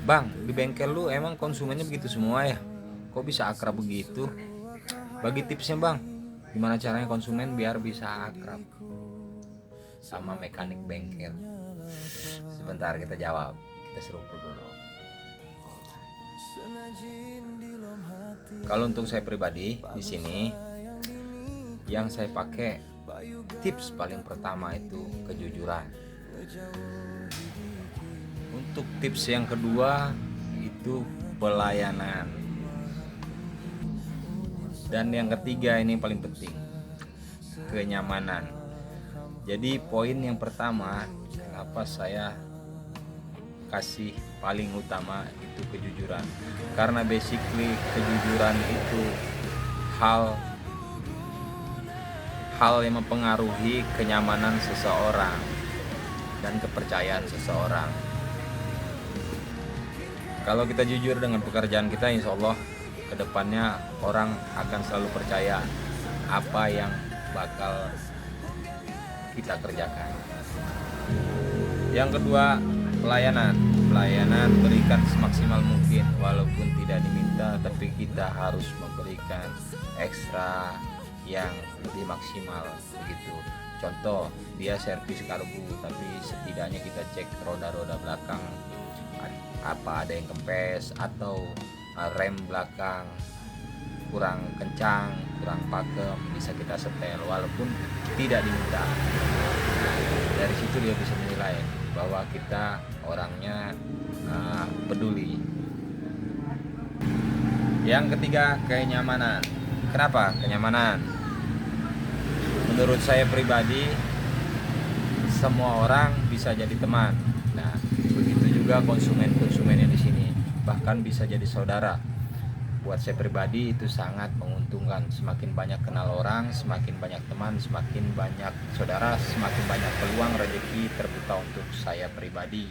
Bang, di bengkel lu emang konsumennya begitu semua ya? Kok bisa akrab begitu? Bagi tipsnya bang, gimana caranya konsumen biar bisa akrab sama mekanik bengkel? Sebentar kita jawab, kita seruput dulu. Kalau untuk saya pribadi di sini, yang saya pakai tips paling pertama itu kejujuran. Untuk tips yang kedua itu pelayanan. Dan yang ketiga ini paling penting, kenyamanan. Jadi poin yang pertama, kenapa saya kasih paling utama itu kejujuran. Karena basically kejujuran itu hal yang mempengaruhi kenyamanan seseorang dan kepercayaan seseorang. Kalau kita jujur dengan pekerjaan kita, insya Allah kedepannya orang akan selalu percaya apa yang bakal kita kerjakan. Yang kedua, pelayanan berikan semaksimal mungkin, walaupun tidak diminta, tapi kita harus memberikan ekstra yang lebih maksimal begitu. Contoh, dia servis karbu, tapi setidaknya kita cek roda-roda belakang apa ada yang kempes atau rem belakang kurang kencang, kurang pakem, bisa kita setel walaupun tidak diminta. Dari situ dia bisa menilai bahwa kita orangnya peduli. Yang ketiga, kenyamanan. Kenapa kenyamanan? Menurut saya pribadi, semua orang bisa jadi teman. Nah, begitu juga konsumen-konsumennya di sini, bahkan bisa jadi saudara. Buat saya pribadi itu sangat menguntungkan. Semakin banyak kenal orang, semakin banyak teman, semakin banyak saudara, semakin banyak peluang rezeki terbuka untuk saya pribadi.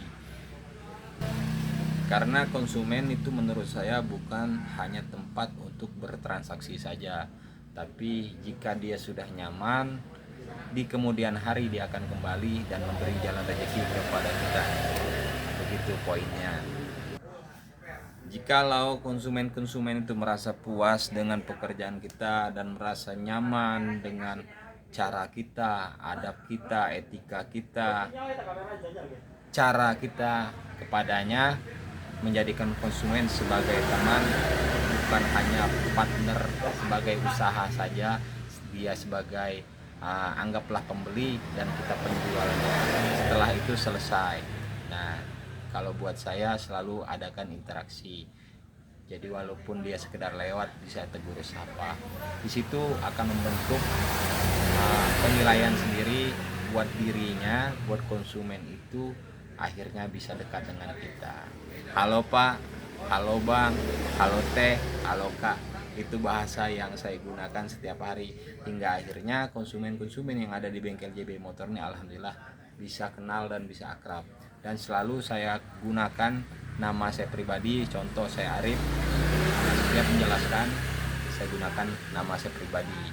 Karena konsumen itu menurut saya bukan hanya tempat untuk bertransaksi saja, tapi jika dia sudah nyaman, di kemudian hari dia akan kembali dan memberi jalan rezeki kepada kita. Begitu poinnya. Jikalau konsumen-konsumen itu merasa puas dengan pekerjaan kita dan merasa nyaman dengan cara kita, adab kita, etika kita, cara kita kepadanya, menjadikan konsumen sebagai teman, bukan hanya partner sebagai usaha saja, dia sebagai anggaplah pembeli dan kita penjual. Setelah itu selesai. Nah, kalau buat saya selalu adakan interaksi. Jadi walaupun dia sekedar lewat, bisa tegur sapa. Di situ akan membentuk penilaian sendiri buat dirinya, buat konsumen itu akhirnya bisa dekat dengan kita. Halo Pak, halo Bang, halo Teh, halo Kak. Itu bahasa yang saya gunakan setiap hari, hingga akhirnya konsumen-konsumen yang ada di bengkel JB Motor ini alhamdulillah bisa kenal dan bisa akrab. Dan selalu saya gunakan nama saya pribadi, contoh saya Arif. Setiap menjelaskan saya gunakan nama saya pribadi.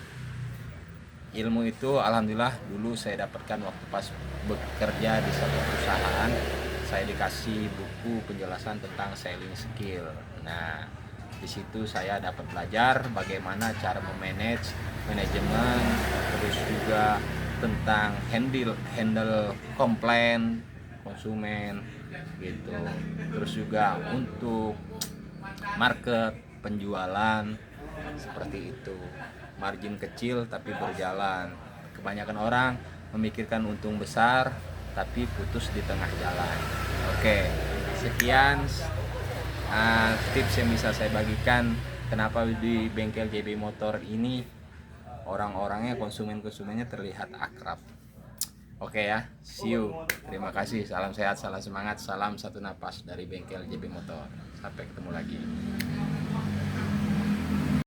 Ilmu itu alhamdulillah dulu saya dapatkan waktu pas bekerja di satu perusahaan. Saya dikasih buku penjelasan tentang selling skill. Nah, di situ saya dapat belajar bagaimana cara memanage manajemen, terus juga tentang handle komplain konsumen gitu. Terus juga untuk market, penjualan, seperti itu. Margin kecil tapi berjalan. Kebanyakan orang memikirkan untung besar tapi putus di tengah jalan. Oke, sekian tips yang bisa saya bagikan kenapa di bengkel JB Motor ini orang-orangnya, konsumennya terlihat akrab. Oke ya, see you. Terima kasih, salam sehat, salam semangat, salam satu napas dari bengkel JB Motor. Sampai ketemu lagi.